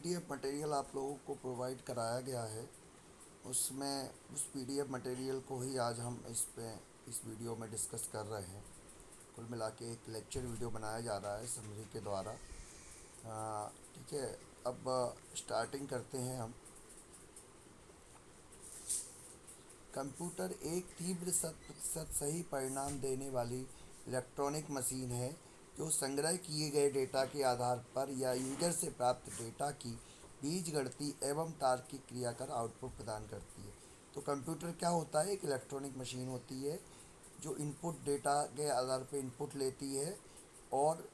PDF material आप लोगों को प्रोवाइड कराया गया है, उसमें उस पीडीएफ मटेरियल को ही आज हम इस वीडियो में डिस्कस कर रहे हैं। कुल मिला के एक लेक्चर वीडियो बनाया जा रहा है समरी के द्वारा। ठीक है, अब स्टार्टिंग करते हैं हम। कंप्यूटर एक तीव्र 100% सही परिणाम देने वाली इलेक्ट्रॉनिक मशीन है जो संग्रह किए गए डेटा के आधार पर या यूजर से प्राप्त डेटा की बीजगणितीय एवं तार्किक क्रिया कर आउटपुट प्रदान करती है। तो कंप्यूटर क्या होता है? एक इलेक्ट्रॉनिक मशीन होती है जो इनपुट डेटा के आधार पर इनपुट लेती है और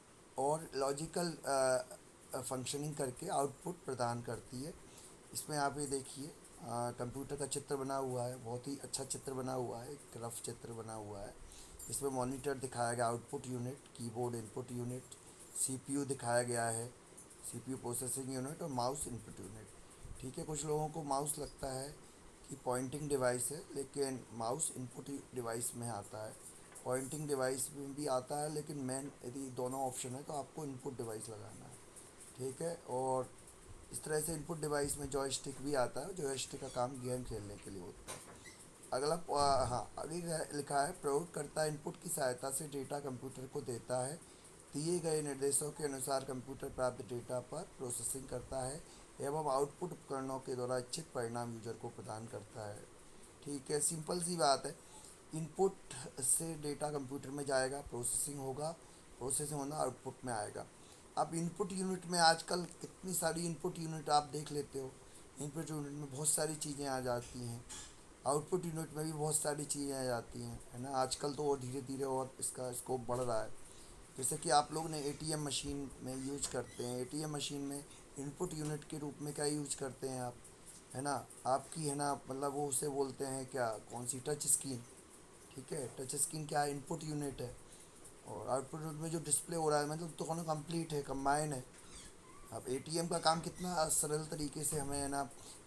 लॉजिकल फंक्शनिंग करके आउटपुट प्रदान करती है। इसमें आप ये देखिए, कंप्यूटर का चित्र बना हुआ है, बहुत ही अच्छा चित्र बना हुआ है, एक रफ चित्र बना हुआ है। इसमें मॉनिटर दिखाया गया, output unit, keyboard input unit, CPU दिखाया गया है, सीपीयू प्रोसेसिंग यूनिट और माउस इनपुट यूनिट। ठीक है, कुछ लोगों को माउस लगता है कि पॉइंटिंग डिवाइस है, लेकिन माउस इनपुट डिवाइस में आता है। पॉइंटिंग डिवाइस में भी आता है, लेकिन मेन यदि दोनों ऑप्शन है तो आपको इनपुट डिवाइस लगाना है। ठीक है, और इस तरह से इनपुट डिवाइस में जॉयस्टिक भी आता है। जॉयस्टिक का काम गेम खेलने के लिए होता है। अगला हाँ, आगे लिखा है प्रयोगकर्ता इनपुट की सहायता से डेटा कंप्यूटर को देता है। दिए गए निर्देशों के अनुसार कंप्यूटर प्राप्त डेटा पर प्रोसेसिंग करता है एवं आउटपुट उपकरणों के द्वारा इच्छित परिणाम यूजर को प्रदान करता है। ठीक है, सिंपल सी बात है। इनपुट से डेटा कंप्यूटर में जाएगा, प्रोसेसिंग होगा, प्रोसेसिंग होना आउटपुट में आएगा। अब इनपुट यूनिट में आजकल कितनी सारी इनपुट यूनिट आप देख लेते हो। इनपुट यूनिट में बहुत सारी चीज़ें आ जाती हैं, आउटपुट यूनिट में भी बहुत सारी चीज़ें आ जाती हैं, है ना। आजकल तो और धीरे धीरे और इसका स्कोप बढ़ रहा है। जैसे कि आप लोग ने एटीएम मशीन में यूज करते हैं, एटीएम मशीन में इनपुट यूनिट के रूप में क्या यूज करते हैं आप, है ना। आपकी, है ना, मतलब वो उसे बोलते हैं क्या, कौन सी, टच स्क्रीन। ठीक है, टच स्क्रीन क्या है? इनपुट यूनिट है। और आउटपुट यूनिट में जो डिस्प्ले हो रहा है, मतलब दोनों कंप्लीट है, कंबाइन है। अब एटीएम का काम कितना सरल तरीके से हमें, है ना,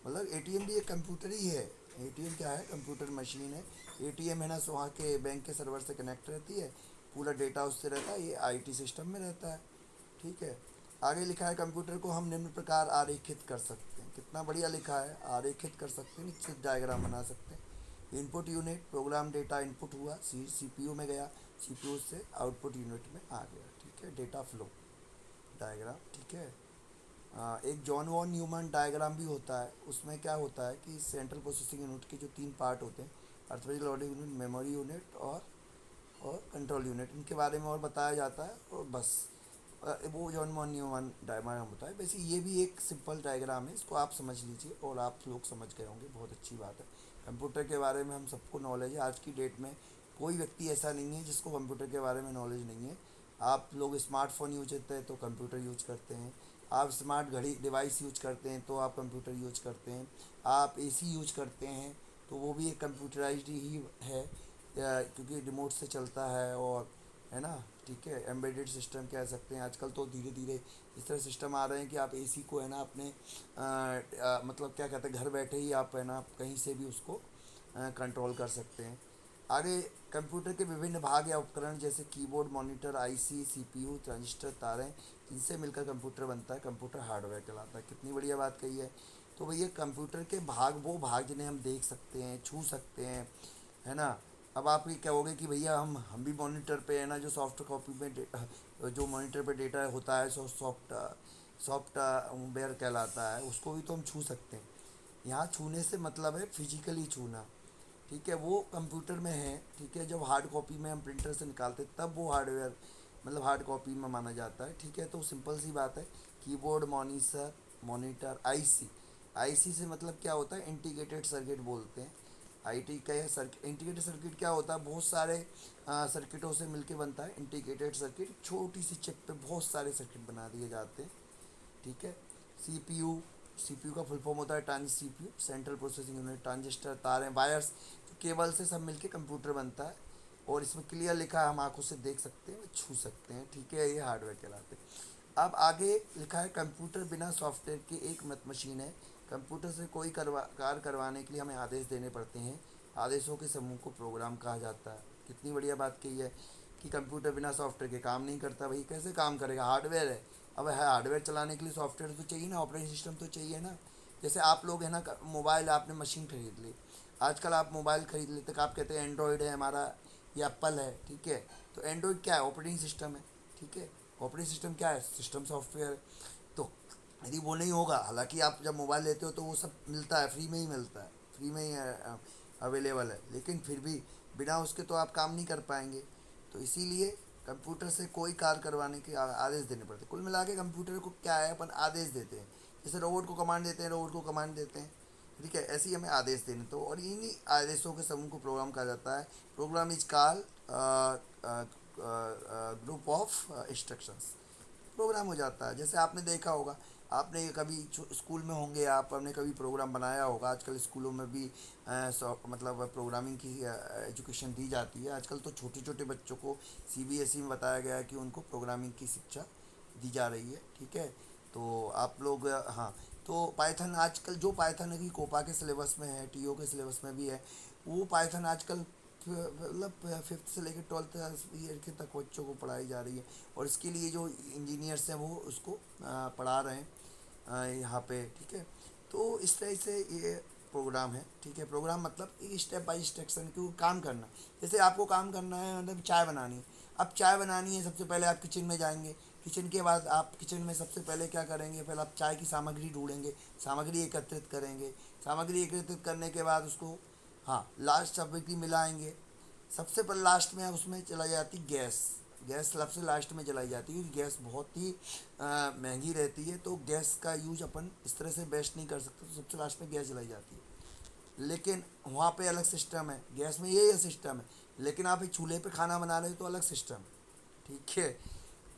मतलब एटीएम भी एक कंप्यूटर ही है। एटीएम क्या है? कंप्यूटर मशीन है। एटीएम, है ना, सो वहाँ के बैंक के सर्वर से कनेक्ट रहती है, पूरा डेटा उससे रहता है, ये आईटी सिस्टम में रहता है। ठीक है, आगे लिखा है कंप्यूटर को हम निम्न प्रकार आरेखित कर सकते हैं। कितना बढ़िया लिखा है, आरेखित कर सकते हैं, निश्चित डायग्राम बना सकते हैं। Input unit, program data input हुआ, सीपीयू में गया, सीपीयू से आउटपुट यूनिट में आ गया। ठीक है, डेटा फ्लो डायग्राम। ठीक है, एक जॉन वॉन न्यूमन डायग्राम भी होता है। उसमें क्या होता है कि सेंट्रल प्रोसेसिंग यूनिट के जो 3 पार्ट होते हैं, arithmetic logic unit, memory unit और कंट्रोल यूनिट, इनके बारे में और बताया जाता है। और बस वो जॉन वॉन न्यूमन डायग्राम होता है। वैसे ये भी एक सिंपल डायग्राम है, इसको आप समझ लीजिए और आप लोग समझ गए होंगे, बहुत अच्छी बात है। कंप्यूटर के बारे में हम सबको नॉलेज है। आज की डेट में कोई व्यक्ति ऐसा नहीं है जिसको कंप्यूटर के बारे में नॉलेज नहीं है। आप लोग स्मार्टफोन यूज करते हैं तो कंप्यूटर यूज करते हैं, आप स्मार्ट घड़ी डिवाइस यूज करते हैं तो आप कंप्यूटर यूज करते हैं, आप एसी यूज करते हैं तो वो भी एक कंप्यूटराइज्ड ही है, क्योंकि रिमोट से चलता है, और, है ना। ठीक है, एम्बेडेड सिस्टम कह सकते हैं। आजकल तो धीरे धीरे इस तरह सिस्टम आ रहे हैं कि आप एसी को, है ना, अपने मतलब क्या कहते हैं, घर बैठे ही आप, है ना, कहीं से भी उसको कंट्रोल कर सकते हैं। आगे कंप्यूटर के विभिन्न भाग या उपकरण जैसे keyboard, monitor, IC, CPU, transistor, तारें, इनसे मिलकर कंप्यूटर बनता है। कंप्यूटर हार्डवेयर कहलाता है। कितनी बढ़िया बात कही है। तो भैया कंप्यूटर के भाग वो भाग जिन्हें हम देख सकते हैं, छू सकते हैं, है ना। अब आप ये कहोगे कि भैया हम भी मॉनिटर पे, है ना, जो सॉफ्ट कॉपी में जो मॉनिटर पे डेटा होता है, सॉफ्टवेयर कहलाता है, उसको भी तो हम छू सकते हैं। यहाँ छूने से मतलब है फिजिकली छूना। ठीक है, वो कंप्यूटर में है। ठीक है, जब हार्ड कॉपी में हम प्रिंटर से निकालते तब वो हार्डवेयर, मतलब हार्ड कॉपी में माना जाता है। ठीक है, तो सिंपल सी बात है। Keyboard, monitor, IC. आईसी से मतलब क्या होता है? इंटीग्रेटेड सर्किट बोलते हैं। आईटी का यह सर्किट, इंटीग्रेटेड सर्किट क्या होता है? बहुत सारे सर्किटों से मिलके बनता है इंटीग्रेटेड सर्किट। छोटी सी चिप पे बहुत सारे सर्किट बना दिए जाते हैं। ठीक है, सीपीयू, सीपीयू का फुल फॉर्म होता है CPU, central processing unit, transistor, तारें, वायर्स, केबल से सब मिलके कंप्यूटर बनता है। और इसमें क्लियर लिखा है, हम आंखों से देख सकते हैं, छू सकते हैं। ठीक है, ये हार्डवेयर कहलाते हैं। अब आगे लिखा है कंप्यूटर बिना सॉफ्टवेयर की एक मत मशीन है। कंप्यूटर से कोई कार्य करवाने के लिए हमें आदेश देने पड़ते हैं। आदेशों के समूह को प्रोग्राम कहा जाता है। कितनी बढ़िया बात कही है कि कंप्यूटर बिना सॉफ्टवेयर के काम नहीं करता। भाई कैसे काम करेगा? हार्डवेयर है, अब है हार्डवेयर चलाने के लिए सॉफ्टवेयर तो चाहिए ना, ऑपरेटिंग सिस्टम तो चाहिए ना। जैसे आप लोग है ना, मोबाइल आपने मशीन खरीद ली, आजकल आप मोबाइल खरीद लेते तो आप कहते हैं एंड्रॉयड है हमारा या एप्पल है, ठीक है। तो एंड्रॉयड क्या है? ऑपरेटिंग सिस्टम है, ठीक है। ऑपरेटिंग सिस्टम क्या है? सिस्टम सॉफ्टवेयर है। तो यदि वो नहीं होगा, हालांकि आप जब मोबाइल लेते हो तो वो सब मिलता है, फ्री में ही मिलता है, फ्री में ही अवेलेबल है, लेकिन फिर भी बिना उसके तो आप काम नहीं कर पाएंगे। तो इसीलिए कंप्यूटर से कोई कार्य करवाने के आदेश देने पड़ते हैं। कुल मिला के कंप्यूटर को क्या है, अपन आदेश देते हैं। जैसे रोबोट को कमांड देते हैं, रोबोट को कमांड देते हैं, ठीक है, ऐसे ही हमें आदेश देने। तो और इन्हीं आदेशों के समूह को प्रोग्राम कहा जाता है। Program is called group of instructions. Program हो जाता है। जैसे आपने देखा होगा, आपने कभी स्कूल में होंगे, आपने कभी प्रोग्राम बनाया होगा। आजकल स्कूलों में भी मतलब प्रोग्रामिंग की एजुकेशन दी जाती है। आजकल तो छोटे छोटे बच्चों को सीबीएसई में बताया गया है कि उनको प्रोग्रामिंग की शिक्षा दी जा रही है, ठीक है। तो आप लोग हाँ, तो पाइथन आजकल जो पाइथन है कि कोपा के सिलेबस में है, टीओ के सिलेबस में भी है, वो पाइथन आजकल मतलब फिफ्थ से लेकर ट्वेल्थ ईयर के तक बच्चों को पढ़ाई जा रही है। और इसके लिए जो इंजीनियर्स हैं वो उसको पढ़ा रहे हैं यहाँ पे, ठीक है। तो इस तरह से ये प्रोग्राम है, ठीक है। प्रोग्राम मतलब एक स्टेप बाय इंस्ट्रक्शन को काम करना। जैसे आपको काम करना है, मतलब चाय बनानी है। अब चाय बनानी है, सबसे पहले आप किचन में जाएंगे। किचन के बाद आप किचन में सबसे पहले क्या करेंगे, पहले आप चाय की सामग्री ढूंढेंगे, सामग्री एकत्रित करेंगे। सामग्री एकत्रित करने के बाद उसको, हाँ, लास्ट सामग्री मिलाएंगे। सबसे पहले लास्ट में उसमें चलाई जाती गैस। गैस सबसे लास्ट में जलाई जाती है, क्योंकि गैस बहुत ही महंगी रहती है। तो गैस का यूज अपन इस तरह से बेस्ट नहीं कर सकते, तो सबसे लास्ट में गैस जलाई जाती है। लेकिन वहाँ पे अलग सिस्टम है, गैस में ये सिस्टम है। लेकिन आप एक चूल्हे पे खाना बना रहे हो तो अलग सिस्टम है, ठीक है।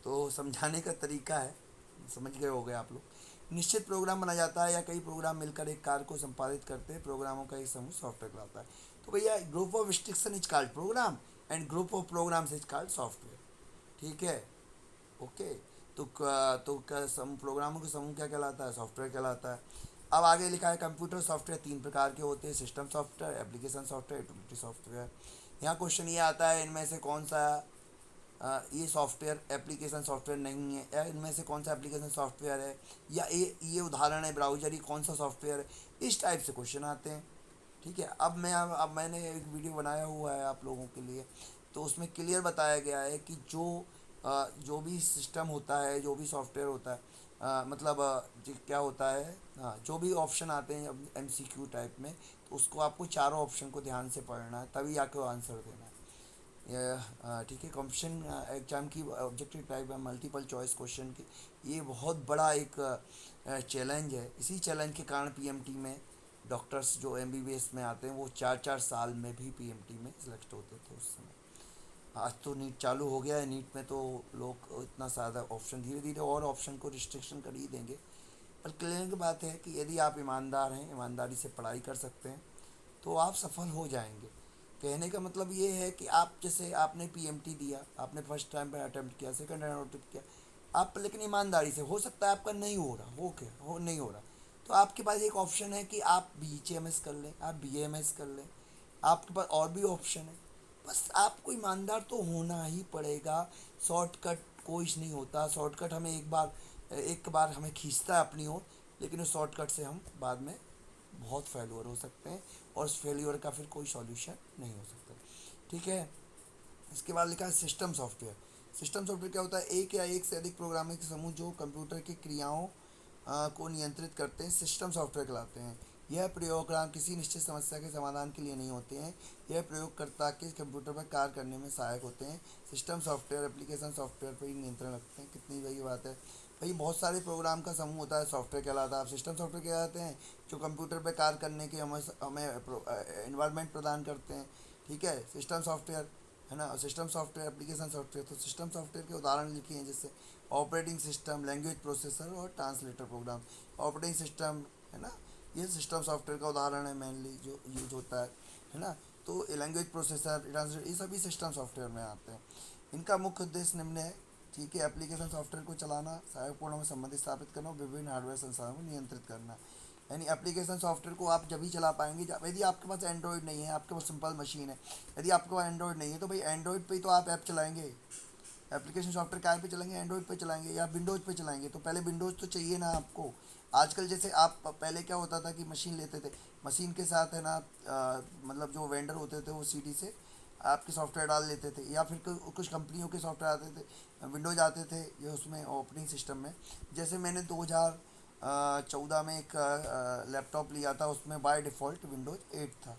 तो समझाने का तरीका है, समझ गए हो गए आप लोग। निश्चित प्रोग्राम बना जाता है या कई प्रोग्राम मिलकर एक कार्य को संपादित करते हैं। प्रोग्रामों का एक समूह सॉफ्टवेयर कहलाता है। तो भैया group of instruction is called program and group of programs is called software, ठीक है। ओके। तो प्रोग्रामों का समूह क्या कहलाता है? सॉफ्टवेयर कहलाता है। अब आगे लिखा है कंप्यूटर सॉफ्टवेयर तीन प्रकार के होते हैं: system software, application software, utility software. यहाँ क्वेश्चन ये आता है, इनमें से कौन सा ये सॉफ्टवेयर एप्लीकेशन सॉफ्टवेयर नहीं है, या इनमें से कौन सा एप्लीकेशन सॉफ्टवेयर है, या ये उदाहरण है ब्राउजर, ये कौन सा सॉफ्टवेयर है। इस टाइप से क्वेश्चन आते हैं, ठीक है। अब मैंने एक वीडियो बनाया हुआ है आप लोगों के लिए, तो उसमें क्लियर बताया गया है कि जो भी सिस्टम होता है, जो भी सॉफ्टवेयर होता है, मतलब क्या होता है, हाँ, जो भी ऑप्शन आते हैं एमसीक्यू टाइप में, तो उसको आपको चारों ऑप्शन को ध्यान से पढ़ना है, तभी आके आंसर देना है। ठीक है। कॉम्पिटिशन एग्जाम की ऑब्जेक्टिव टाइप है, मल्टीपल चॉइस क्वेश्चन की, ये बहुत बड़ा एक चैलेंज है। इसी चैलेंज के कारण पीएमटी में डॉक्टर्स जो एमबीबीएस में आते हैं वो 4-4 साल में भी पीएमटी में सिलेक्ट होते थे उस समय। आज तो नीट चालू हो गया है, नीट में तो लोग इतना ज़्यादा ऑप्शन, धीरे धीरे और ऑप्शन को रिस्ट्रिक्शन कर ही देंगे। पर क्लियर की बात है कि यदि आप ईमानदार हैं, ईमानदारी से पढ़ाई कर सकते हैं, तो आप सफल हो जाएंगे। कहने का मतलब ये है कि आप, जैसे आपने पीएमटी दिया, आपने फर्स्ट टाइम पर अटेम्प्ट किया, सेकंड टाइम अटेम्प्ट किया, आप लेकिन ईमानदारी से, हो सकता है आपका नहीं हो रहा, हो क्या हो नहीं हो रहा, तो आपके पास एक ऑप्शन है कि आप बीएचएमएस कर लें, आप बीएमएस कर लें, आपके पास और भी ऑप्शन है। बस आपको ईमानदार तो होना ही पड़ेगा। शॉर्टकट कोई नहीं होता। शॉर्टकट हमें एक बार हमें खींचता है अपनी ओर, लेकिन उस शॉर्टकट से हम बाद में बहुत फेल्यूर हो सकते हैं, और उस फेल्यूर का फिर कोई सॉल्यूशन नहीं हो सकता, ठीक है। इसके बाद लिखा है सिस्टम सॉफ्टवेयर। सिस्टम सॉफ्टवेयर क्या होता है? एक या एक से अधिक प्रोग्रामिंग के समूह जो कंप्यूटर की क्रियाओं को नियंत्रित करते हैं, सिस्टम सॉफ्टवेयर कहलाते हैं। यह प्रोग्राम किसी निश्चित समस्या के समाधान के लिए नहीं होते हैं, यह प्रयोगकर्ता के कंप्यूटर पर कार्य करने में सहायक होते हैं। सिस्टम सॉफ्टवेयर एप्लीकेशन सॉफ्टवेयर पर ही नियंत्रण रखते हैं। कितनी बड़ी बात है भाई, बहुत सारे प्रोग्राम का समूह होता है, सॉफ्टवेयर कहलाता है। आप सिस्टम सॉफ्टवेयर कहलाते हैं जो कंप्यूटर पर कार्य करने के हमें इन्वायरमेंट प्रदान करते हैं, ठीक है। सिस्टम सॉफ्टवेयर है ना, सिस्टम सॉफ्टवेयर, एप्लीकेशन सॉफ्टवेयर। तो सिस्टम सॉफ्टवेयर के उदाहरण लिखे हैं, जैसे ऑपरेटिंग सिस्टम, लैंग्वेज प्रोसेसर और ट्रांसलेटर प्रोग्राम। ऑपरेटिंग सिस्टम है ना, ये सिस्टम सॉफ्टवेयर का उदाहरण है मेनली जो यूज होता है ना। तो लैंग्वेज प्रोसेसर, ट्रांसलेटर, ये सभी सिस्टम सॉफ्टवेयर में आते हैं। इनका मुख्य उद्देश्य निम्न है, ठीक है। एप्लीकेशन सॉफ्टवेयर को चलाना, सहायकपूर्ण में संबंधित स्थापित करना और विभिन्न हार्डवेयर संसाधनों को नियंत्रित करना। यानी एप्लीकेशन सॉफ्टवेयर को आप जब ही चला पाएंगे यदि आपके पास एंड्रॉयड नहीं है, आपके पास सिंपल मशीन है। यदि आपके पास एंड्रॉयड नहीं है तो भाई एंड्रॉयड पे ही तो आप ऐप चलाएंगे, एप्लीकेशन सॉफ्टवेयर काय पे चलाएंगे, एंड्रॉइड पे चलाएंगे या विंडोज़ पे चलाएंगे, तो पहले विंडोज़ तो चाहिए ना आपको। आजकल जैसे आप पहले क्या होता था कि मशीन लेते थे, मशीन के साथ है ना मतलब जो वेंडर होते थे वो सीडी से आपके सॉफ्टवेयर डाल लेते थे, या फिर कुछ कंपनियों के सॉफ्टवेयर आते थे, विंडोज आते थे ये उसमें ऑपरेटिंग सिस्टम में। जैसे मैंने 2014 में एक लैपटॉप लिया था, उसमें बाय डिफ़ॉल्ट विंडोज 8 था।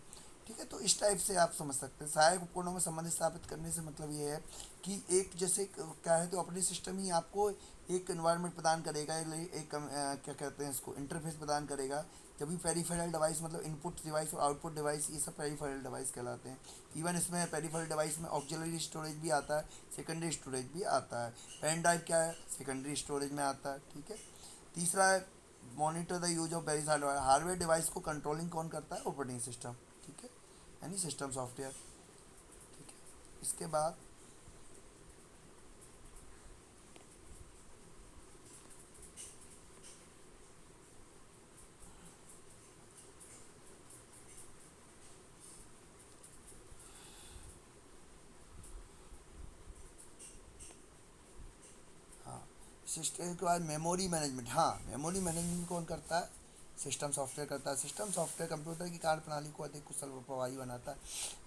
ठीक है, तो इस टाइप से आप समझ सकते हैं। सहायक उपकरणों में संबंध स्थापित करने से मतलब ये है कि एक जैसे क्या है, तो ऑपरेटिंग सिस्टम ही आपको एक इन्वायरमेंट प्रदान करेगा, एक क्या कहते हैं इसको, इंटरफेस प्रदान करेगा। जब भी पेरिफेरल डिवाइस मतलब इनपुट डिवाइस और आउटपुट डिवाइस, ये सब पेरिफेरल डिवाइस कहलाते हैं। इवन इसमें पेरिफेरल डिवाइस में ऑक्सिलरी स्टोरेज भी आता है, सेकेंडरी स्टोरेज भी आता है। पेन ड्राइव क्या है, सेकेंडरी स्टोरेज में आता है। ठीक है, तीसरा है monitor the use of various hardware. Hardware device को कंट्रोलिंग कौन करता है, ऑपरेटिंग सिस्टम। ठीक है, यानी सिस्टम सॉफ्टवेयर। ठीक है, इसके बाद हाँ, सिस्टम के बाद मेमोरी मैनेजमेंट। हाँ, मेमोरी मैनेजमेंट कौन करता है, सिस्टम सॉफ्टवेयर करता है। सिस्टम सॉफ्टवेयर कंप्यूटर की कार्य प्रणाली को अधिक कुशल और प्रभावी बनाता है।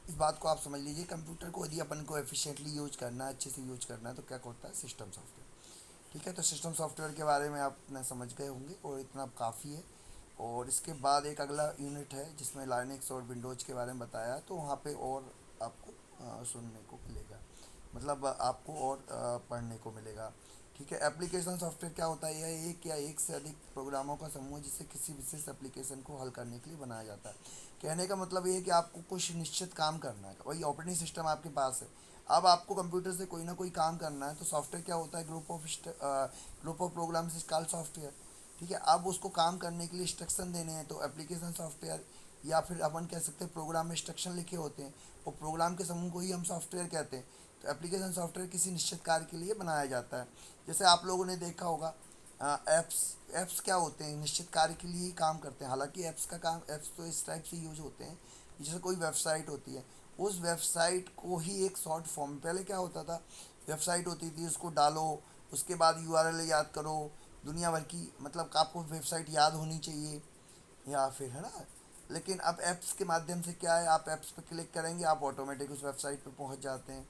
इस बात को आप समझ लीजिए, कंप्यूटर को यदि अपन को एफिशिएंटली यूज करना है, अच्छे से यूज करना है, तो क्या होता है, सिस्टम सॉफ्टवेयर। ठीक है, तो सिस्टम सॉफ्टवेयर के बारे में आप न समझ गए होंगे और इतना काफ़ी है। और इसके बाद एक अगला यूनिट है जिसमें लाइनक्स और विंडोज़ के बारे में बताया, तो वहाँ पे और आपको सुनने को मिलेगा, मतलब आपको और पढ़ने को मिलेगा। ठीक है, एप्लीकेशन सॉफ्टवेयर क्या होता है, यह एक या एक से अधिक प्रोग्रामों का समूह जिससे किसी विशेष एप्लीकेशन को हल करने के लिए बनाया जाता है। कहने का मतलब ये है कि आपको कुछ निश्चित काम करना है, वही ऑपरेटिंग सिस्टम आपके पास है। अब आपको कंप्यूटर से कोई ना कोई काम करना है, तो सॉफ्टवेयर क्या होता है, group of programs is called software. ठीक है, अब उसको काम करने के लिए इंस्ट्रक्शन देने हैं, तो एप्लीकेशन सॉफ्टवेयर, या फिर अपन कह सकते हैं प्रोग्राम में इंस्ट्रक्शन लिखे होते हैं, और प्रोग्राम के समूह को ही हम सॉफ्टवेयर कहते हैं। तो एप्लीकेशन सॉफ्टवेयर किसी निश्चित कार्य के लिए बनाया जाता है। जैसे आप लोगों ने देखा होगा, ऐप्स ऐप्स क्या होते हैं, निश्चित कार्य के लिए ही काम करते हैं। हालांकि ऐप्स तो इस टाइप से यूज होते हैं कि जैसे कोई वेबसाइट होती है, उस वेबसाइट को ही एक शॉर्ट फॉर्म, पहले क्या होता था, वेबसाइट होती थी, उसको डालो, उसके बाद यूआरएल याद करो, दुनिया भर की, मतलब आपको वेबसाइट याद होनी चाहिए, या फिर है ना। लेकिन अब ऐप्स के माध्यम से क्या है, आप ऐप्स पे क्लिक करेंगे, आप ऑटोमेटिक उस वेबसाइट पे पहुंच जाते हैं,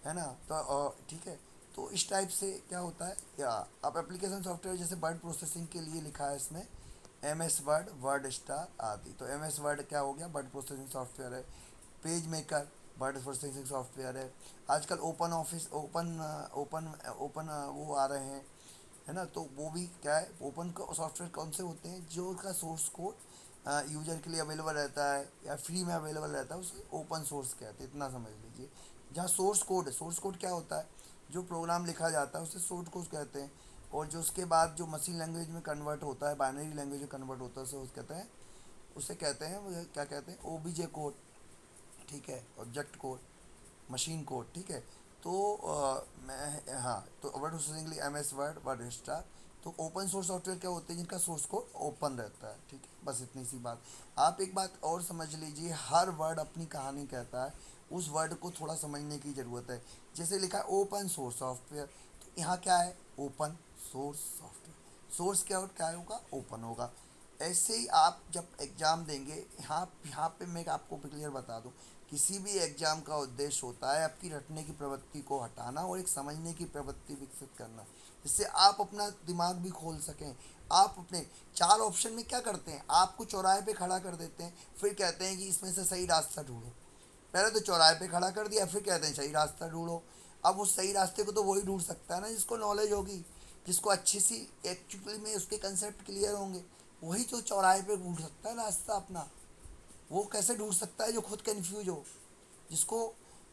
है ना। तो ठीक है, तो इस टाइप से क्या होता है, या आप एप्लीकेशन सॉफ्टवेयर जैसे वर्ड प्रोसेसिंग के लिए लिखा है इसमें, M S Word, WordStar आदि। तो एम एस वर्ड क्या हो गया, वर्ड प्रोसेसिंग सॉफ्टवेयर है। PageMaker word processing software है। आजकल ओपन ऑफिस, ओपन ओपन वो आ रहे हैं, है ना। तो वो भी क्या है, ओपन सॉफ्टवेयर कौन से होते हैं, जो उसका सोर्स कोड यूजर के लिए अवेलेबल रहता है या फ्री में अवेलेबल रहता है, उसे ओपन सोर्स कहते हैं, इतना समझ लीजिए। जहाँ सोर्स कोड है, सोर्स कोड क्या होता है, जो प्रोग्राम लिखा जाता है उसे सोर्स कोड कहते हैं। और जो उसके बाद जो मशीन लैंग्वेज में कन्वर्ट होता है, बाइनरी लैंग्वेज में कन्वर्ट होता है, उसे कहते हैं वो क्या कहते हैं, ओबीजे कोड। ठीक है, ऑब्जेक्ट कोड, मशीन कोड। ठीक है, तो मैं हाँ, तो वर्ड प्रोसेसिंग के लिए M S Word, WordStar. तो ओपन सोर्स सॉफ्टवेयर क्या होते हैं, जिनका सोर्स कोड ओपन रहता है। ठीक है, बस इतनी सी बात। आप एक बात और समझ लीजिए, हर वर्ड अपनी कहानी कहता है, उस वर्ड को थोड़ा समझने की ज़रूरत है। जैसे लिखा है ओपन सोर्स सॉफ्टवेयर, तो यहाँ क्या है, ओपन सोर्स सॉफ्टवेयर, सोर्स क्या होगा, ओपन होगा। ऐसे ही आप जब एग्ज़ाम देंगे, यहाँ पे मैं आपको क्लियर बता दूँ, किसी भी एग्ज़ाम का उद्देश्य होता है आपकी रटने की प्रवृत्ति को हटाना और एक समझने की प्रवृत्ति विकसित करना, जिससे आप अपना दिमाग भी खोल सकें। आप अपने चार ऑप्शन में क्या करते हैं, आपको चौराहे पे खड़ा कर देते हैं, फिर कहते हैं कि इसमें से सही रास्ता ढूंढो। पहले तो चौराहे पे खड़ा कर दिया, फिर कहते हैं सही रास्ता ढूंढो। अब उस सही रास्ते को तो वही ढूंढ सकता है ना जिसको नॉलेज होगी, जिसको अच्छी सी एक्चुअली में उसके कंसेप्ट क्लियर होंगे, वही तो चौराहे पे ढूंढ सकता है रास्ता अपना। वो कैसे ढूंढ सकता है जो खुद कन्फ्यूज हो, जिसको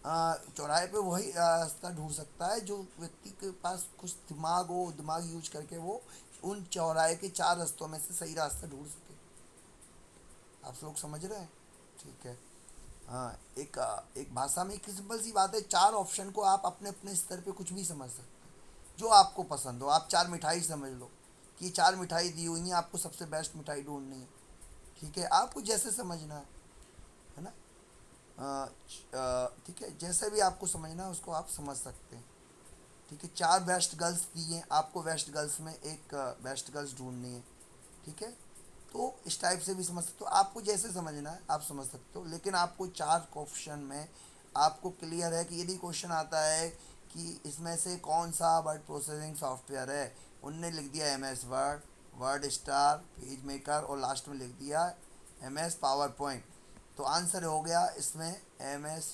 चौराहे पे वही रास्ता ढूंढ सकता है जो व्यक्ति के पास कुछ दिमाग हो, दिमाग यूज करके वो उन चौराहे के चार रास्तों में से सही रास्ता ढूंढ सके। आप लोग समझ रहे हैं। ठीक है, हाँ, एक भाषा में एक सिंपल सी बात है, चार ऑप्शन को आप अपने अपने स्तर पे कुछ भी समझ सकते हैं, जो आपको पसंद हो। आप चार मिठाई समझ लो कि चार मिठाई दी हुई हैं, आपको सबसे बेस्ट मिठाई ढूंढनी है। ठीक है, आपको जैसे समझना है ना, ठीक है, जैसे भी आपको समझना है उसको आप समझ सकते हैं। ठीक है, 4 बेस्ट गर्ल्स दिए, आपको बेस्ट गर्ल्स में एक बेस्ट गर्ल्स ढूंढनी है। ठीक है, तो इस टाइप से भी समझ सकते हो, आपको जैसे समझना है आप समझ सकते हो, लेकिन आपको 4 क्वेश्चन में आपको क्लियर है कि यदि क्वेश्चन आता है कि इसमें से कौन सा वर्ड प्रोसेसिंग सॉफ्टवेयर है, उनने लिख दिया M S Word, WordStar, PageMaker और लास्ट में लिख दिया एम एस पावर पॉइंट, तो आंसर हो गया इसमें एम एस,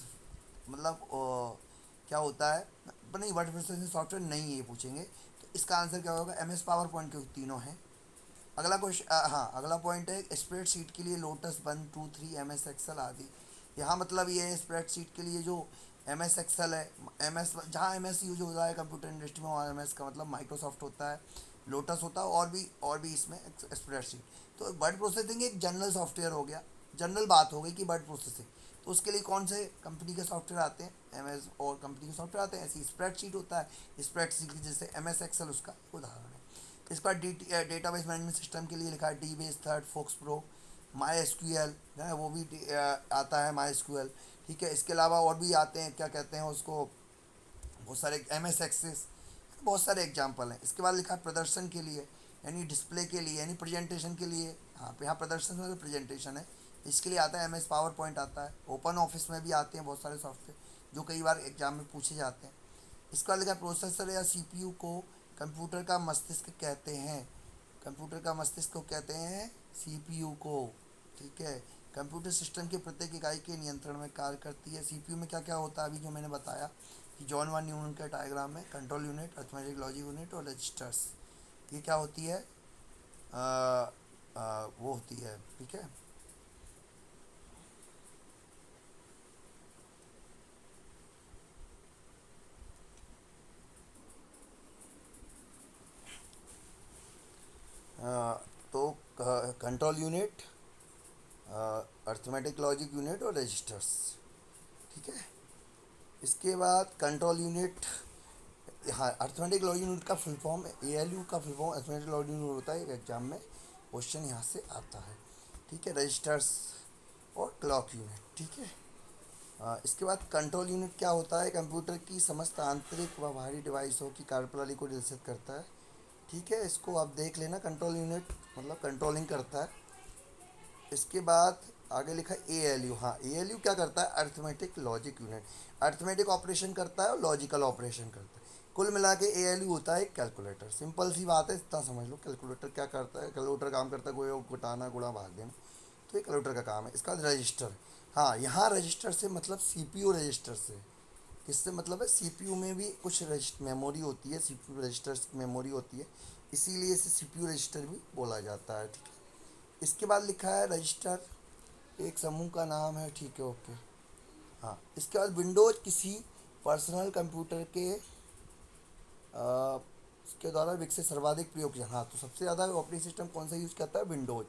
मतलब क्या होता है, पर नहीं वर्ड प्रोसेसिंग सॉफ्टवेयर नहीं ये पूछेंगे, तो इसका आंसर क्या होगा, एम एस पावर पॉइंट के तीनों हैं। अगला क्वेश्चन, हाँ अगला पॉइंट है स्प्रेडशीट के लिए लोटस 1 2 3 एम एस एक्सेल आदि। यहाँ मतलब ये है स्प्रेडशीट के लिए जो एम एस एक्सेल है, एम एस जहाँ एम एस यूज होता है कंप्यूटर इंडस्ट्री में, वहाँ एम एस का मतलब माइक्रोसॉफ्ट होता है, लोटस होता है, और भी इसमें स्प्रेडशीट। तो वर्ड प्रोसेसिंग एक जनरल सॉफ्टवेयर हो गया, जनरल बात हो गई कि वर्ड प्रोसेसिंग, तो उसके लिए कौन से कंपनी के सॉफ्टवेयर आते हैं, एम एस और कंपनी के सॉफ्टवेयर आते हैं, ऐसी स्प्रेडशीट होता है, स्प्रेडशीट जैसे एम एस एक्सेल उसका उदाहरण है। इसका डेटाबेस मैनेजमेंट सिस्टम के लिए लिखा है dBase third FoxPro, MySQL है वो भी आता है माई एस क्यू एल। ठीक है, इसके अलावा और भी आते हैं, क्या कहते हैं उसको, बहुत सारे एम एस एक्सेस, बहुत सारे एग्जाम्पल हैं। इसके बाद लिखा है प्रदर्शन के लिए, यानी डिस्प्ले के लिए, यानी प्रेजेंटेशन के लिए, हाँ यहाँ प्रदर्शन में तो प्रेजेंटेशन है, इसके लिए आता है एम एस पावर पॉइंट आता है। ओपन ऑफिस में भी आते हैं बहुत सारे सॉफ्टवेयर जो कई बार एग्जाम में पूछे जाते हैं। इसका लिखा प्रोसेसर या सीपीयू को कंप्यूटर का मस्तिष्क कहते हैं, कंप्यूटर का मस्तिष्क को कहते हैं सीपीयू को। ठीक है, कंप्यूटर सिस्टम के प्रत्येक इकाई के नियंत्रण में कार्य करती है। सीपीयू में क्या क्या होता है, अभी जो मैंने बताया कि जॉन वन न्यूटन के डायग्राम में control unit, arithmetic logic unit और रजिस्टर्स, ये क्या होती है, वो होती है। ठीक है, तो control unit, arithmetic logic unit और रजिस्टर्स। ठीक है, इसके बाद कंट्रोल यूनिट, हाँ अर्थमेटिक लॉजिक यूनिट का full form A L U का full form arithmetic logic unit होता है, एक एग्जाम में क्वेश्चन यहाँ से आता है। ठीक है, रजिस्टर्स और क्लॉक यूनिट। ठीक है, इसके बाद कंट्रोल यूनिट क्या होता है, कंप्यूटर की समस्त आंतरिक व बाहरी डिवाइसों की कार्यप्रणाली को नियंत्रित करता है। ठीक है, इसको आप देख लेना, कंट्रोल यूनिट मतलब कंट्रोलिंग करता है। इसके बाद आगे लिखा है ए एल यू, हाँ ए एल यू क्या करता है, arithmetic logic unit, arithmetic operation करता है और लॉजिकल ऑपरेशन करता है। कुल मिला के ए एल यू होता है एक कैलकुलेटर, सिंपल सी बात है, इतना समझ लो। कैलकुलेटर क्या करता है, कैलकुलेटर काम करता है कोई घटाना गुणा भाग देना, तो ये कैलकुलेटर का काम है। इसका रजिस्टर, हाँ यहाँ रजिस्टर से मतलब सीपीयू रजिस्टर से, किससे मतलब है, सीपीयू में भी कुछ मेमोरी होती है, सीपीयू रजिस्टर्स की मेमोरी होती है, इसीलिए इसे सीपीयू रजिस्टर भी बोला जाता है। ठीक है, इसके बाद लिखा है रजिस्टर एक समूह का नाम है। ठीक है, ओके। हाँ, इसके बाद विंडोज किसी पर्सनल कंप्यूटर के इसके द्वारा विकसित सर्वाधिक प्रयोग किया, हाँ तो सबसे ज़्यादा ऑपरेटिंग सिस्टम कौन सा यूज़ करता है, विंडोज।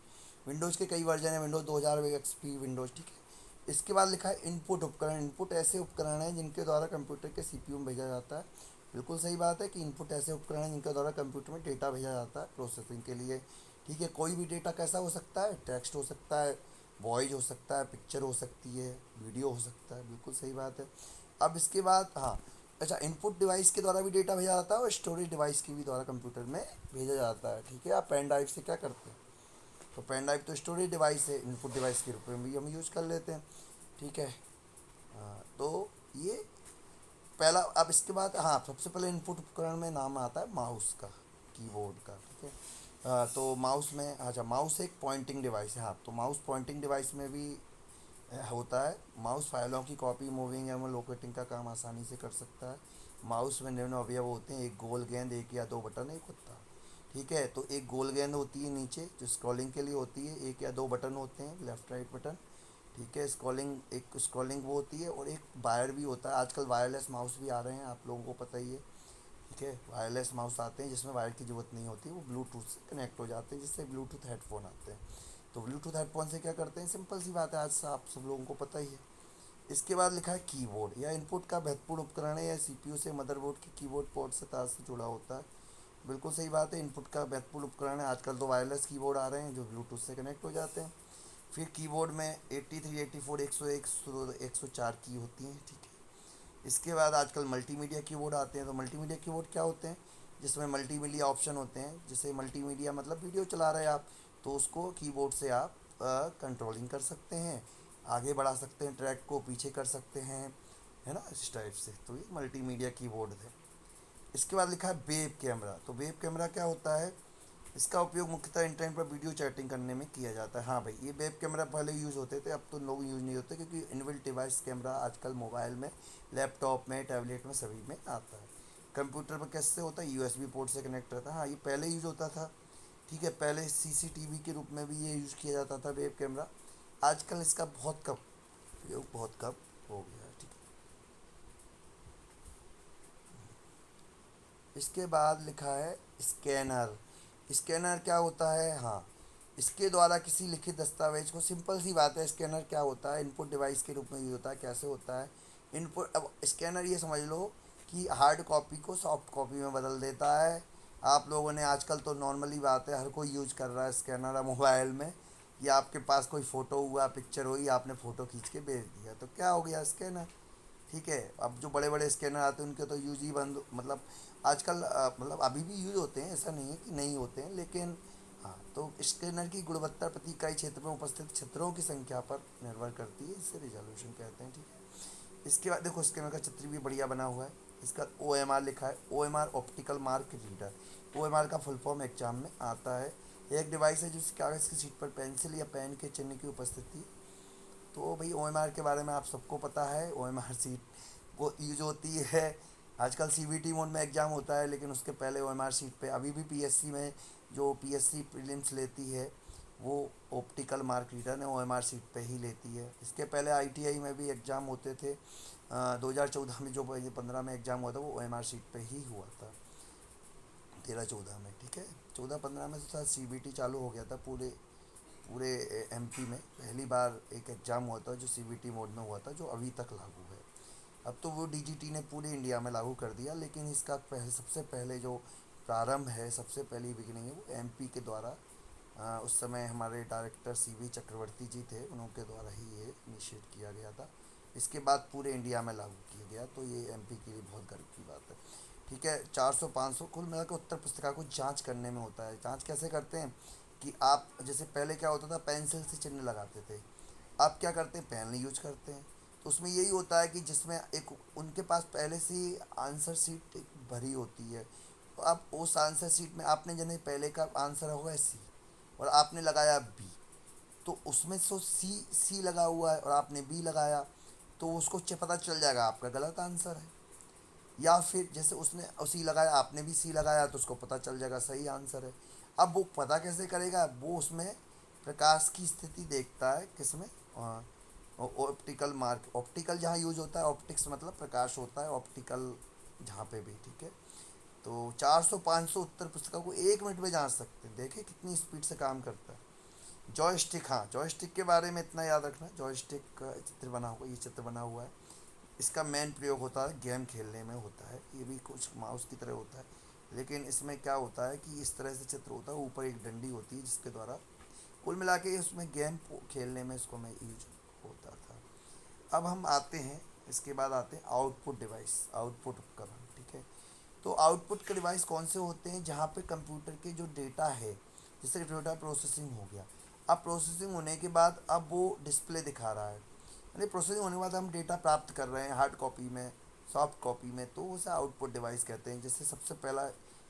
विंडोज़ के कई वर्जन है, विंडोज 2000 एक्सपी विंडोज़। ठीक है, इसके बाद लिखा है इनपुट उपकरण, इनपुट ऐसे उपकरण हैं जिनके द्वारा कंप्यूटर के सीपीयू में भेजा जाता है। बिल्कुल सही बात है कि इनपुट ऐसे उपकरण हैं जिनके द्वारा कंप्यूटर में डेटा भेजा जाता है प्रोसेसिंग के लिए। ठीक है, कोई भी डेटा कैसा हो सकता है, टेक्स्ट हो सकता है, वॉइस हो सकता है, पिक्चर हो सकती है, वीडियो हो सकता है, बिल्कुल सही बात है। अब इसके बाद हाँ, अच्छा इनपुट डिवाइस के द्वारा भी डेटा भेजा जाता है और स्टोरेज डिवाइस के भी द्वारा कंप्यूटर में भेजा जाता है। ठीक है, आप पेन ड्राइव से क्या करते हैं, तो पेन ड्राइव तो स्टोरेज डिवाइस है, इनपुट डिवाइस के रूप में भी हम यूज़ कर लेते हैं। ठीक है, तो ये पहला। अब इसके बाद हाँ सबसे पहले इनपुट उपकरण में नाम आता है माउस का, कीबोर्ड का। ठीक है, तो माउस में, अच्छा माउस एक पॉइंटिंग डिवाइस है, हाँ तो माउस पॉइंटिंग डिवाइस में भी होता है। माउस फाइलों की कॉपी, मूविंग एवं लोकेटिंग का काम आसानी से कर सकता है। माउस में निम्न अवयव होते हैं, एक गोल गेंद, एक या दो बटन, एक कुत्ता। ठीक है, तो एक गोल गेंद होती है नीचे जो स्क्रॉलिंग के लिए होती है, एक या दो बटन होते हैं लेफ़्ट राइट बटन। ठीक है, स्क्रॉलिंग, एक स्क्रॉलिंग वो होती है, और एक वायर भी होता है। आजकल वायरलेस माउस भी आ रहे हैं, आप लोगों को पता ही है। ठीक है, वायरलेस माउस आते हैं जिसमें वायर की ज़रूरत नहीं होती, वो ब्लूटूथ से कनेक्ट हो जाते हैं, जिससे ब्लूटूथ हेडफोन आते हैं। तो ब्लूटूथ हेडफोन से क्या करते हैं, सिंपल सी बात है, आज आप सब लोगों को पता ही है। इसके बाद लिखा है कीबोर्ड, यह इनपुट का महत्वपूर्ण उपकरण है, यह सीपीयू से मदरबोर्ड के कीबोर्ड पोर्ट से तार से जुड़ा होता है। बिल्कुल सही बात है, इनपुट का महत्वपूर्ण उपकरण है। आजकल तो वायरलेस कीबोर्ड आ रहे हैं जो ब्लूटूथ से कनेक्ट हो जाते हैं। फिर कीबोर्ड में 83 84 101 104 की होती हैं। ठीक है, इसके बाद आजकल मल्टीमीडिया कीबोर्ड आते हैं। तो मल्टीमीडिया कीबोर्ड क्या होते हैं, जिसमें मल्टीमीडिया ऑप्शन होते हैं। जैसे मल्टीमीडिया मतलब वीडियो चला रहे हैं आप, तो उसको कीबोर्ड से आप कंट्रोलिंग कर सकते हैं, आगे बढ़ा सकते हैं, ट्रैक को पीछे कर सकते हैं, है ना, इस टाइप से। तो ये मल्टीमीडिया कीबोर्ड है। इसके बाद लिखा है वेब कैमरा। तो वेब कैमरा क्या होता है, इसका उपयोग मुख्यतः इंटरनेट पर वीडियो चैटिंग करने में किया जाता है। हाँ भाई, ये वेब कैमरा पहले यूज़ होते थे, अब तो लोग यूज़ नहीं होते, क्योंकि इनबिल्ट डिवाइस कैमरा आजकल मोबाइल में, लैपटॉप में, टैबलेट में, सभी में आता है। कंप्यूटर पर कैसे होता है, यूएसबी पोर्ट से कनेक्ट रहता है। हाँ, ये पहले यूज़ होता था, ठीक है, पहले सीसीटीवी के रूप में भी ये यूज़ किया जाता था वेब कैमरा। आजकल इसका बहुत कम प्रयोग, बहुत कम हो गया है, ठीक है। इसके बाद लिखा है स्कैनर। स्कैनर क्या होता है, हाँ, इसके द्वारा किसी लिखित दस्तावेज को, सिंपल सी बात है, स्कैनर क्या होता है, इनपुट डिवाइस के रूप में यूज होता है। कैसे होता है इनपुट, अब स्कैनर ये समझ लो कि हार्ड कॉपी को सॉफ्ट कॉपी में बदल देता है। आप लोगों ने आजकल तो नॉर्मली बात है, हर कोई यूज कर रहा है स्कैनर है मोबाइल में, कि आपके पास कोई फ़ोटो हुआ, पिक्चर हुई, आपने फ़ोटो खींच के भेज दिया, तो क्या हो गया, स्कैनर। ठीक है, अब जो बड़े बड़े स्कैनर आते हैं उनके तो यूज ही बंद, मतलब आजकल मतलब अभी भी यूज होते हैं, ऐसा नहीं है कि नहीं होते हैं, लेकिन हाँ, तो स्कैनर की गुणवत्ता प्रति इकाई क्षेत्र में उपस्थित चित्रों की संख्या पर निर्भर करती है, इसे रिजोल्यूशन कहते हैं, ठीक है। इसके बाद देखो, स्कैनर का चित्र भी बढ़िया बना हुआ है। इसका ओ एम आर लिखा है, O M R optical mark reader. O M R का फुल फॉर्म एग्जाम में आता है। एक डिवाइस है जो कागज़ की शीट पर पेंसिल या पेन के चिन्ह की उपस्थिति। तो भाई ओ एम आर के बारे में आप सबको पता है, ओ एम आर सीट वो यूज होती है। आजकल सी बी टी मोड में एग्ज़ाम होता है, लेकिन उसके पहले ओ एम आर सीट पे अभी भी पी एस सी में, जो पी एस सी प्रीलिम्स लेती है, वो ऑप्टिकल मार्क रीडर ने ओ एम आर सीट पे ही लेती है। इसके पहले आई टी आई में भी एग्ज़ाम होते थे। 2014 में जो 15 में एग्ज़ाम हुआ था, वो ओ एम आर सीट पे ही हुआ था, 13-14 में, ठीक है। 14-15 में तो शायद सी बी टी चालू हो गया था पूरे पूरे एमपी में। पहली बार एक एग्ज़ाम हुआ था जो सीबीटी मोड में हुआ था, जो अभी तक लागू है। अब तो वो डीजीटी ने पूरे इंडिया में लागू कर दिया, लेकिन इसका सबसे पहले जो प्रारंभ है, सबसे पहली बिगिनिंग है, वो एमपी के द्वारा, उस समय हमारे डायरेक्टर सी वी चक्रवर्ती जी थे, उनके द्वारा ही ये इनिशिएट किया गया था। इसके बाद पूरे इंडिया में लागू किया गया, तो ये एमपी के लिए बहुत गर्व की बात है, ठीक है। 400-500 कुल मिलाकर उत्तर पुस्तिका को जांच करने में होता है। जांच कैसे करते हैं कि आप, जैसे पहले क्या होता था, पेंसिल से चिन्ह लगाते थे, आप क्या करते हैं, पेन यूज करते हैं। तो उसमें यही होता है कि जिसमें एक उनके पास पहले से ही आंसर शीट भरी होती है, तो आप उस आंसर शीट में, आपने जैसे पहले का आंसर होगा सी, और आपने लगाया बी, तो उसमें तो सी सी लगा हुआ है और आपने बी लगाया, तो उसको पता चल जाएगा आपका गलत आंसर है। या फिर जैसे उसने सी लगाया, आपने भी सी लगाया, तो उसको पता चल जाएगा सही आंसर है। अब वो पता कैसे करेगा, वो उसमें प्रकाश की स्थिति देखता है, किसमें, ऑप्टिकल मार्क, ऑप्टिकल जहाँ यूज होता है, ऑप्टिक्स मतलब प्रकाश होता है, ऑप्टिकल जहाँ पे भी, ठीक है। तो 400-500 उत्तर पुस्तिका को 1 मिनट में जांच सकते हैं, देखे कितनी स्पीड से काम करता है। जॉयस्टिक, हाँ, जॉयस्टिक के बारे में इतना याद रखना, जॉयस्टिक का चित्र बना हुआ, ये चित्र बना हुआ है। इसका मेन प्रयोग होता है गेम खेलने में होता है, ये भी कुछ माउस की तरह होता है, लेकिन इसमें क्या होता है कि इस तरह से चित्र होता है, ऊपर एक डंडी होती है जिसके द्वारा कुल मिला के उसमें गेम खेलने में इसको मैं यूज होता था। अब हम आते हैं, इसके बाद आते हैं आउटपुट डिवाइस, आउटपुट उपकरण, ठीक है। तो आउटपुट के डिवाइस कौन से होते हैं, जहाँ पे कंप्यूटर के जो डेटा है, जैसे डेटा प्रोसेसिंग हो गया, अब प्रोसेसिंग होने के बाद अब वो डिस्प्ले दिखा रहा है, यानी प्रोसेसिंग होने के बाद हम डेटा प्राप्त कर रहे हैं हार्ड कॉपी में, सॉफ्ट कॉपी में, तो उसे आउटपुट डिवाइस कहते हैं। जैसे सबसे पहला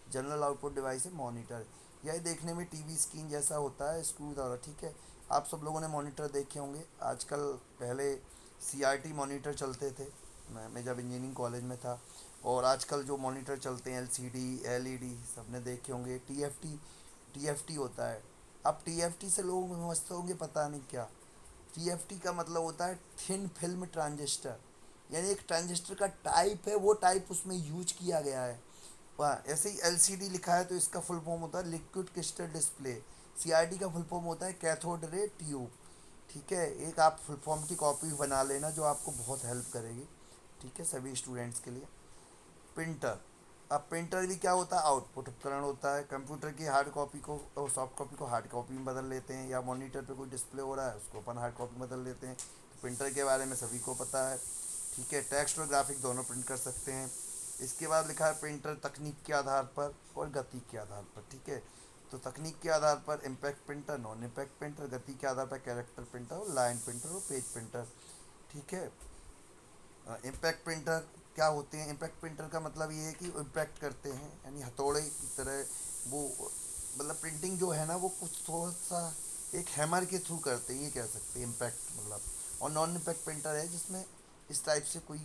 जनरल आउटपुट डिवाइस है मॉनिटर। यह देखने में टीवी स्क्रीन जैसा होता है, स्क्रू द्वारा, ठीक है। आप सब लोगों ने मॉनिटर देखे होंगे आजकल, पहले सीआरटी मॉनिटर चलते थे, मैं जब इंजीनियरिंग कॉलेज में था। और आजकल जो मॉनिटर चलते हैं एलसीडी, एलईडी, सबने देखे होंगे। टीएफटी, टीएफटी होता है। अब टीएफटी से लोग समझते होंगे पता नहीं क्या, टीएफटी का मतलब होता है थिन फिल्म ट्रांजिस्टर, यानी एक ट्रांजिस्टर का टाइप है, वो टाइप उसमें यूज किया गया है। वहाँ ऐसे ही एलसीडी लिखा है, तो इसका फुल फॉर्म होता है लिक्विड क्रिस्टल डिस्प्ले। सीआरटी का फुल फॉर्म होता है कैथोड रे ट्यूब, ठीक है। एक आप फुल फॉर्म की कॉपी बना लेना, जो आपको बहुत हेल्प करेगी, ठीक है, सभी स्टूडेंट्स के लिए। प्रिंटर, अब प्रिंटर भी क्या होता है, आउटपुट उपकरण होता है। कंप्यूटर की हार्ड कॉपी को और सॉफ्ट कॉपी को हार्ड कॉपी में बदल लेते हैं, या मॉनिटर पे कोई डिस्प्ले हो रहा है उसको अपन हार्ड कॉपी में बदल लेते हैं। तो प्रिंटर के बारे में सभी को पता है, ठीक है, टेक्स्ट और ग्राफिक दोनों प्रिंट कर सकते हैं। इसके बाद लिखा है प्रिंटर तकनीक के आधार पर और गति के आधार पर। ठीक है, तो तकनीक के आधार पर impact printer, non impact printer, गति के आधार पर कैरेक्टर प्रिंटर और लाइन प्रिंटर और पेज प्रिंटर। ठीक है, इम्पैक्ट प्रिंटर क्या होते हैं? इम्पैक्ट प्रिंटर का मतलब ये है कि इम्पैक्ट करते हैं, यानी हथौड़े की तरह वो, मतलब प्रिंटिंग जो है ना वो कुछ थोड़ा सा एक हैमर के थ्रू करते हैं, ये कह सकते हैं इम्पैक्ट मतलब। और नॉन इम्पैक्ट प्रिंटर है जिसमें इस टाइप से कोई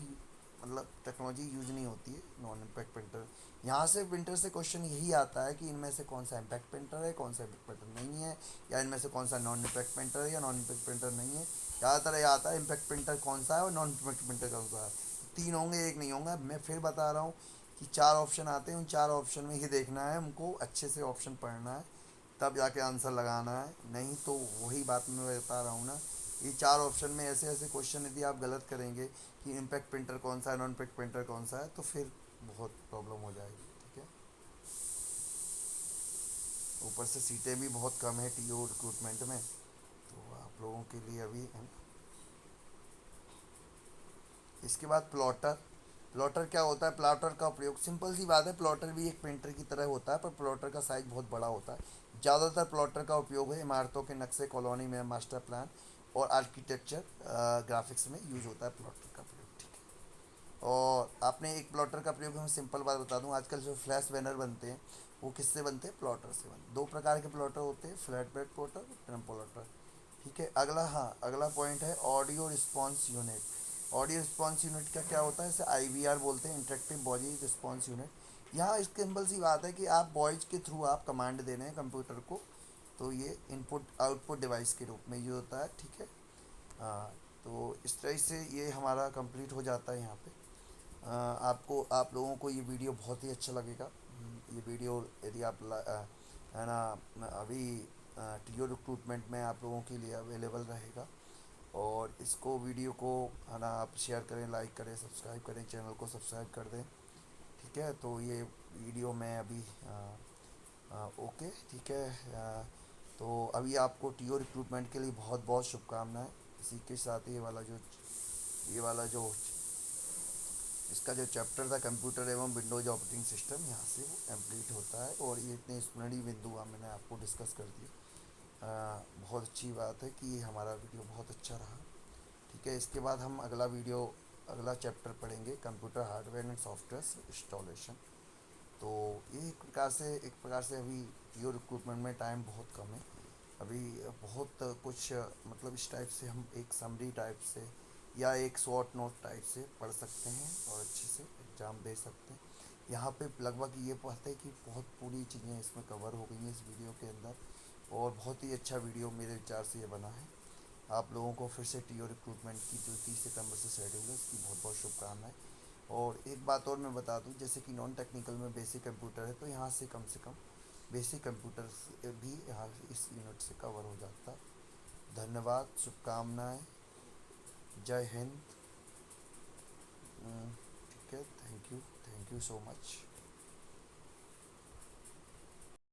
मतलब टेक्नोलॉजी यूज नहीं होती है, नॉन इम्पैक्ट प्रिंटर। यहाँ से प्रिंटर से क्वेश्चन यही आता है कि इनमें से कौन सा इम्पैक्ट प्रिंटर है, कौन सा इम्पैक्ट प्रिंटर नहीं है, या इनमें से कौन सा नॉन इम्पैक्ट प्रिंटर है या नॉन इम्पैक्ट प्रिंटर नहीं है। ज़्यादातर ये आता है इम्पैक्ट प्रिंटर कौन सा है और नॉन इम्पैक्ट प्रिंटर कौन सा है। तीन होंगे, एक नहीं होगा। मैं फिर बता रहा हूँ कि चार ऑप्शन आते हैं, उन चार ऑप्शन में ही देखना है हमको, अच्छे से ऑप्शन पढ़ना है, तब जाके आंसर लगाना है। नहीं तो वही बात मैं बता रहा हूँ ना, ये चार ऑप्शन में ऐसे ऐसे क्वेश्चन यदि आप गलत करेंगे कि इम्पैक्ट प्रिंटर कौन सा है, नॉन इम्पैक्ट प्रिंटर कौन सा है, तो फिर बहुत प्रॉब्लम हो जाएगी। ठीक है, ऊपर से सीटें भी बहुत कम है टीओ रिक्रूटमेंट में, तो आप लोगों के लिए अभी है ना। इसके बाद प्लॉटर। प्लॉटर क्या होता है? प्लॉटर का प्रयोग सिंपल सी बात है, प्लॉटर भी एक प्रिंटर की तरह होता है, पर प्लॉटर का साइज बहुत बड़ा होता है। ज़्यादातर प्लॉटर का उपयोग है इमारतों के नक्शे, कॉलोनी में मास्टर प्लान और आर्किटेक्चर ग्राफिक्स में यूज होता है प्लॉटर का प्रयोग। ठीक है, और आपने एक प्लॉटर का प्रयोग, मैं सिंपल बात बता दूं, आजकल जो फ्लैश बैनर बनते हैं वो किससे बनते हैं? प्लॉटर से बनते हैं। दो प्रकार के प्लॉटर होते हैं, फ्लैट बेड प्लॉटर और ट्रम प्लॉटर। ठीक है, अगला, हाँ अगला पॉइंट है audio response unit. Audio response unit का क्या होता है? इसे आईवीआर बोलते हैं, इंटरेक्टिव वॉइस रिस्पॉन्स यूनिट। यहाँ इस सिंपल सी बात है कि आप वॉइस के थ्रू आप कमांड दे रहे हैं कंप्यूटर को, तो ये इनपुट आउटपुट डिवाइस के रूप में यूज होता है। ठीक है, हाँ, तो इस तरह से ये हमारा कंप्लीट हो जाता है यहाँ पे। आपको, आप लोगों को ये वीडियो बहुत ही अच्छा लगेगा। ये वीडियो यदि आप है ना, अभी टीओ रिक्रूटमेंट में आप लोगों के लिए अवेलेबल रहेगा। और इसको वीडियो को है ना आप शेयर करें, लाइक करें, सब्सक्राइब करें, चैनल को सब्सक्राइब कर दें। ठीक है, तो ये वीडियो मैं अभी ओके, ठीक है। तो अभी आपको टीओ रिक्रूटमेंट के लिए बहुत बहुत शुभकामनाएं। इसी के साथ ये वाला जो इसका जो चैप्टर था कंप्यूटर एवं विंडोज ऑपरेटिंग सिस्टम, यहाँ से वो कंप्लीट होता है। और ये इतने स्मरणीय बिंदु मैंने आपको डिस्कस कर दिए। बहुत अच्छी बात है कि ये हमारा वीडियो बहुत अच्छा रहा। ठीक है, इसके बाद हम अगला चैप्टर पढ़ेंगे, computer hardware and software installation. तो ये एक प्रकार से अभी टीओ रिक्रूटमेंट में टाइम बहुत कम है। अभी बहुत कुछ मतलब इस टाइप से हम एक समरी टाइप से या एक शॉर्ट नोट टाइप से पढ़ सकते हैं और अच्छे से एग्ज़ाम दे सकते हैं। यहाँ पे लगभग ये बात है कि बहुत पूरी चीज़ें इसमें कवर हो गई हैं इस वीडियो के अंदर। और बहुत ही अच्छा वीडियो मेरे विचार से ये बना है। आप लोगों को फिर से टीओ रिक्रूटमेंट की जो 30 सितंबर से शेड्यूल है उसकी बहुत बहुत शुभकामनाएं। और एक बात और मैं बता दूं, जैसे कि नॉन टेक्निकल में बेसिक कंप्यूटर है, तो यहाँ से कम बेसिक कंप्यूटर भी यहाँ इस यूनिट से कवर हो जाता है। धन्यवाद, शुभकामनाएं, जय हिंद। ठीक है, थैंक यू सो मच।